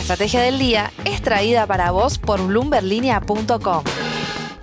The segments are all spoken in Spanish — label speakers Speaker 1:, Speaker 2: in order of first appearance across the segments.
Speaker 1: estrategia del día es traída para vos por bloomberlinia.com.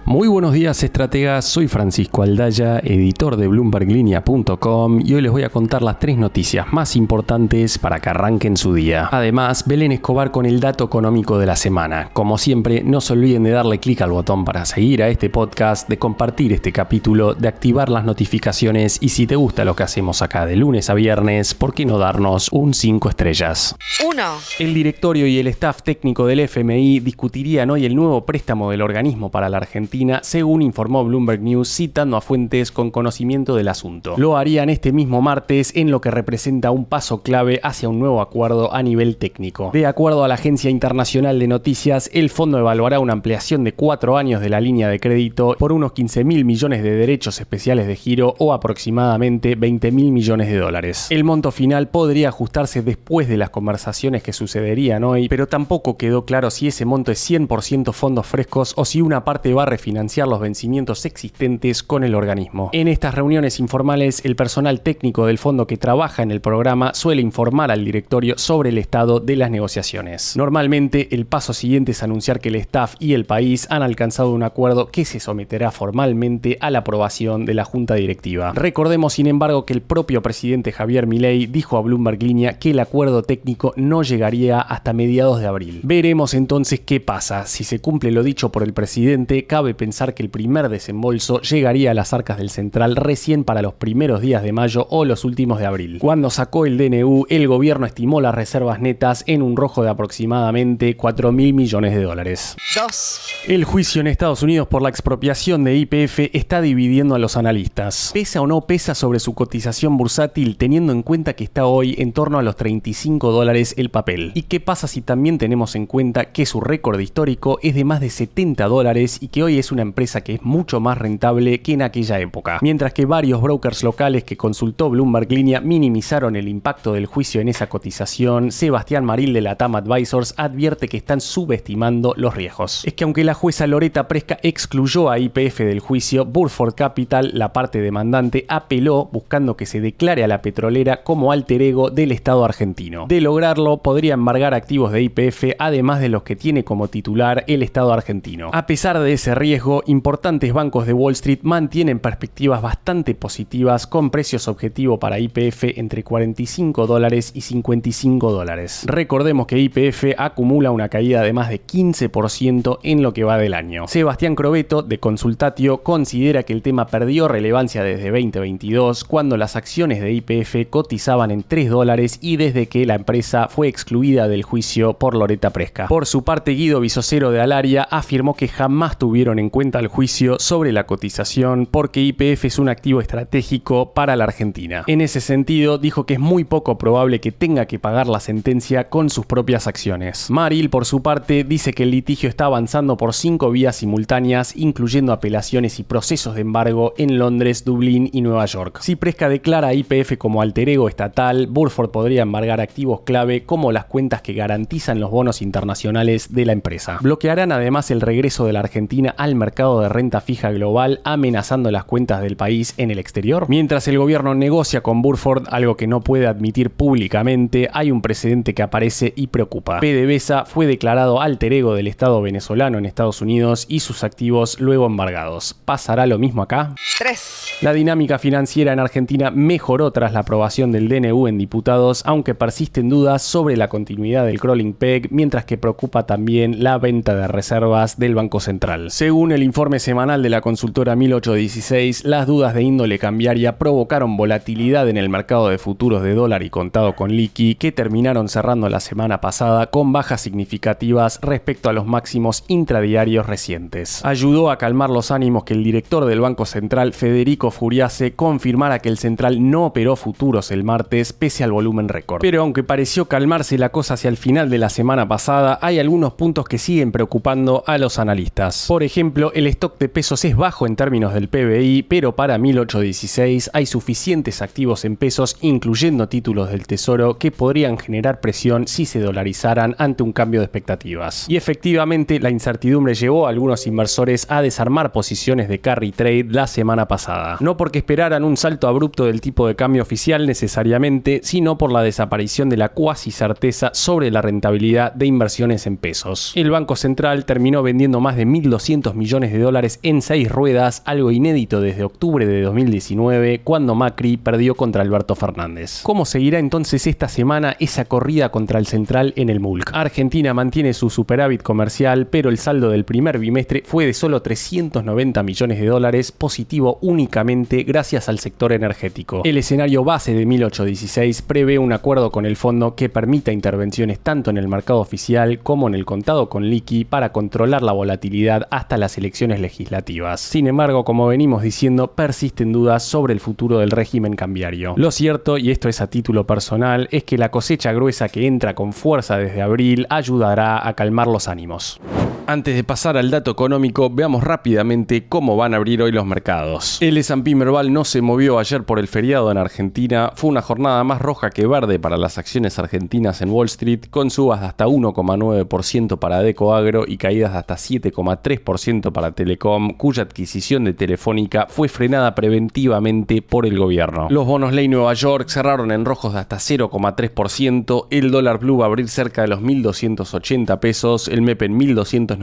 Speaker 2: Muy buenos días, estrategas. Soy Francisco Aldaya, editor de bloomberlinia.com, y hoy les voy a contar las 3 noticias más importantes para que arranquen su día. Además, Belén Escobar con el dato económico de la semana. Como siempre, no se olviden de darle clic al botón para seguir a este podcast, de compartir este capítulo, de activar las notificaciones y si te gusta lo que hacemos acá de lunes a viernes, ¿por qué no darnos un 5 estrellas?
Speaker 1: 1.
Speaker 2: El directorio y el staff técnico del FMI discutirían hoy el nuevo préstamo del organismo para la Argentina, según informó Bloomberg News citando a fuentes con conocimiento del asunto. Lo harían este mismo martes en lo que representa un paso clave hacia un nuevo acuerdo a nivel técnico. De acuerdo a la Agencia Internacional de Noticias, el fondo evaluará una ampliación de 4 años de la línea de crédito por unos 15.000 millones de derechos especiales de giro o aproximadamente 20.000 millones de dólares. El monto final podría ajustarse después de las conversaciones que sucederían hoy, pero tampoco quedó claro si ese monto es 100% fondos frescos o si una parte va a financiar los vencimientos existentes con el organismo. En estas reuniones informales, el personal técnico del fondo que trabaja en el programa suele informar al directorio sobre el estado de las negociaciones. Normalmente, el paso siguiente es anunciar que el staff y el país han alcanzado un acuerdo que se someterá formalmente a la aprobación de la junta directiva. Recordemos, sin embargo, que el propio presidente Javier Milei dijo a Bloomberg Línea que el acuerdo técnico no llegaría hasta mediados de abril. Veremos entonces qué pasa. Si se cumple lo dicho por el presidente, cabe pensar que el primer desembolso llegaría a las arcas del central recién para los primeros días de mayo o los últimos de abril. Cuando sacó el DNU, el gobierno estimó las reservas netas en un rojo de aproximadamente 4.000 millones de dólares.
Speaker 1: 2.
Speaker 2: El juicio en Estados Unidos por la expropiación de YPF está dividiendo a los analistas. ¿Pesa o no pesa sobre su cotización bursátil, teniendo en cuenta que está hoy en torno a los $35 el papel? ¿Y qué pasa si también tenemos en cuenta que su récord histórico es de más de $70 y que hoy es una empresa que es mucho más rentable que en aquella época? Mientras que varios brokers locales que consultó Bloomberg Línea minimizaron el impacto del juicio en esa cotización, Sebastián Maril de Latam Advisors advierte que están subestimando los riesgos. Es que aunque la jueza Loretta Presca excluyó a YPF del juicio, Burford Capital, la parte demandante, apeló buscando que se declare a la petrolera como alter ego del Estado argentino. De lograrlo, podría embargar activos de YPF, además de los que tiene como titular el Estado argentino. A pesar de ese riesgo, importantes bancos de Wall Street mantienen perspectivas bastante positivas con precios objetivo para YPF entre $45 y $55. Recordemos que YPF acumula una caída de más de 15% en lo que va del año. Sebastián Crovetto, de Consultatio, considera que el tema perdió relevancia desde 2022, cuando las acciones de YPF cotizaban en $3 y desde que la empresa fue excluida del juicio por Loretta Presca. Por su parte, Guido Bisocero de Alaria afirmó que jamás tuvieron en cuenta el juicio sobre la cotización porque YPF es un activo estratégico para la Argentina. En ese sentido, dijo que es muy poco probable que tenga que pagar la sentencia con sus propias acciones. Maril, por su parte, dice que el litigio está avanzando por 5 vías simultáneas, incluyendo apelaciones y procesos de embargo en Londres, Dublín y Nueva York. Si Presca declara a YPF como alter ego estatal, Burford podría embargar activos clave como las cuentas que garantizan los bonos internacionales de la empresa. Bloquearán además el regreso de la Argentina al mercado de renta fija global, amenazando las cuentas del país en el exterior. Mientras el gobierno negocia con Burford, algo que no puede admitir públicamente, hay un precedente que aparece y preocupa. PDVSA fue declarado alter ego del Estado venezolano en Estados Unidos y sus activos luego embargados. ¿Pasará lo mismo acá?
Speaker 1: 3.
Speaker 2: La dinámica financiera en Argentina mejoró tras la aprobación del DNU en diputados, aunque persisten dudas sobre la continuidad del crawling peg, mientras que preocupa también la venta de reservas del Banco Central. Según el informe semanal de la consultora 1816, las dudas de índole cambiaria provocaron volatilidad en el mercado de futuros de dólar y contado con liqui, que terminaron cerrando la semana pasada con bajas significativas respecto a los máximos intradiarios recientes. Ayudó a calmar los ánimos que el director del Banco Central, Federico Furiase, confirmara que el central no operó futuros el martes pese al volumen récord. Pero aunque pareció calmarse la cosa hacia el final de la semana pasada, hay algunos puntos que siguen preocupando a los analistas. Por ejemplo, ejemplo, el stock de pesos es bajo en términos del PBI, pero para 1816 hay suficientes activos en pesos, incluyendo títulos del Tesoro, que podrían generar presión si se dolarizaran ante un cambio de expectativas. Y efectivamente, la incertidumbre llevó a algunos inversores a desarmar posiciones de carry trade la semana pasada. No porque esperaran un salto abrupto del tipo de cambio oficial necesariamente, sino por la desaparición de la cuasi certeza sobre la rentabilidad de inversiones en pesos. El Banco Central terminó vendiendo más de 1.200 millones de dólares en 6 ruedas, algo inédito desde octubre de 2019, cuando Macri perdió contra Alberto Fernández. ¿Cómo seguirá entonces esta semana esa corrida contra el central en el MULC? Argentina mantiene su superávit comercial, pero el saldo del primer bimestre fue de solo 390 millones de dólares, positivo únicamente gracias al sector energético. El escenario base de 1816 prevé un acuerdo con el fondo que permita intervenciones tanto en el mercado oficial como en el contado con liqui para controlar la volatilidad hasta las elecciones legislativas. Sin embargo, como venimos diciendo, persisten dudas sobre el futuro del régimen cambiario. Lo cierto, y esto es a título personal, es que la cosecha gruesa que entra con fuerza desde abril ayudará a calmar los ánimos. Antes de pasar al dato económico, veamos rápidamente cómo van a abrir hoy los mercados. El S&P Merval no se movió ayer por el feriado en Argentina. Fue una jornada más roja que verde para las acciones argentinas en Wall Street, con subas de hasta 1,9% para Adecoagro y caídas de hasta 7,3% para Telecom, cuya adquisición de Telefónica fue frenada preventivamente por el gobierno. Los bonos ley Nueva York cerraron en rojos de hasta 0,3%, el dólar blue va a abrir cerca de los 1.280 pesos, el MEP en 1.291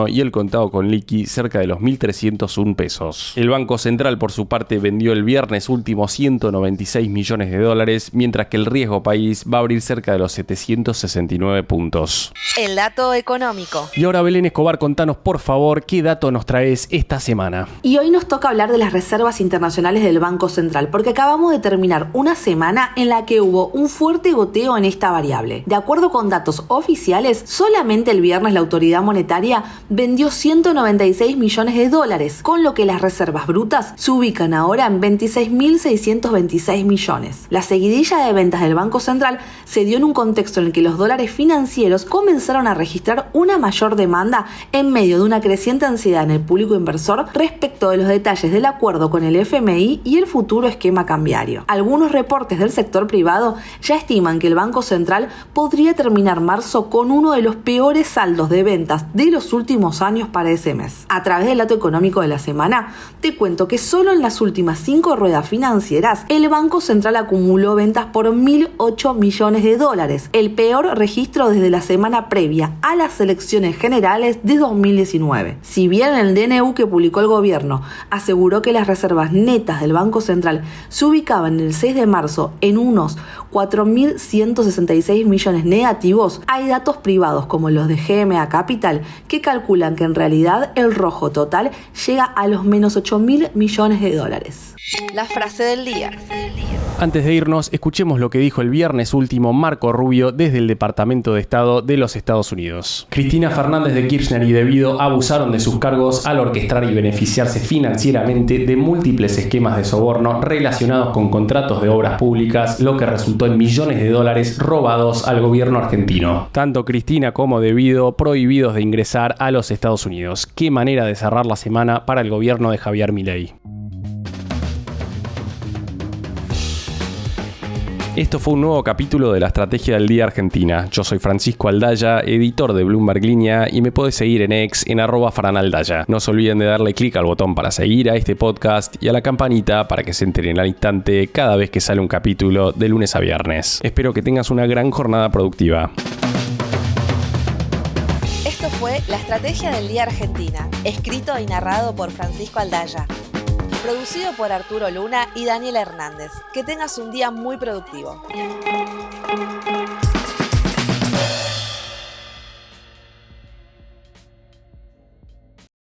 Speaker 2: y el contado con liqui cerca de los 1.301 pesos. El Banco Central, por su parte, vendió el viernes último 196 millones de dólares, mientras que el riesgo país va a abrir cerca de los 769 puntos.
Speaker 1: El dato económico.
Speaker 2: Y ahora, Belén Escobar, contanos por favor qué dato nos traes esta semana.
Speaker 3: Y hoy nos toca hablar de las reservas internacionales del Banco Central, porque acabamos de terminar una semana en la que hubo un fuerte goteo en esta variable. De acuerdo con datos oficiales, solamente el viernes la autoridad monetaria vendió 196 millones de dólares, con lo que las reservas brutas se ubican ahora en 26.626 millones. La seguidilla de ventas del Banco Central se dio en un contexto en el que los dólares financieros comenzaron a registrar una mayor demanda en medio de una creciente ansiedad en el público inversor respecto de los detalles del acuerdo con el FMI y el futuro esquema cambiario. Algunos reportes del sector privado ya estiman que el Banco Central podría terminar marzo con uno de los peores saldos de ventas de los últimos años para ese mes. A través del dato económico de la semana, te cuento que solo en las últimas 5 ruedas financieras, el Banco Central acumuló ventas por 1.008 millones de dólares, el peor registro desde la semana previa a las elecciones generales de 2019. Si bien el DNU que publicó el gobierno aseguró que las reservas netas del Banco Central se ubicaban el 6 de marzo en unos 4.166 millones negativos, hay datos privados como los de GMA Capital que calculan que en realidad el rojo total llega a los menos 8.000 millones de dólares.
Speaker 1: La frase del día.
Speaker 2: Antes de irnos, escuchemos lo que dijo el viernes último Marco Rubio desde el Departamento de Estado de los Estados Unidos. Cristina Fernández de Kirchner y De Vido abusaron de sus cargos al orquestar y beneficiarse financieramente de múltiples esquemas de soborno relacionados con contratos de obras públicas, lo que resultó en millones de dólares robados al gobierno argentino. Tanto Cristina como De Vido prohibidos de ingresar a los Estados Unidos. Qué manera de cerrar la semana para el gobierno de Javier Milei. Esto fue un nuevo capítulo de la Estrategia del Día Argentina. Yo soy Francisco Aldaya, editor de Bloomberg Línea, y me podés seguir en X en @faranaldaya. No se olviden de darle clic al botón para seguir a este podcast y a la campanita para que se enteren al instante cada vez que sale un capítulo de lunes a viernes. Espero que tengas una gran jornada productiva.
Speaker 1: Esto fue La Estrategia del Día Argentina, escrito y narrado por Francisco Aldaya. Producido por Arturo Luna y Daniela Hernández. Que tengas un día muy productivo.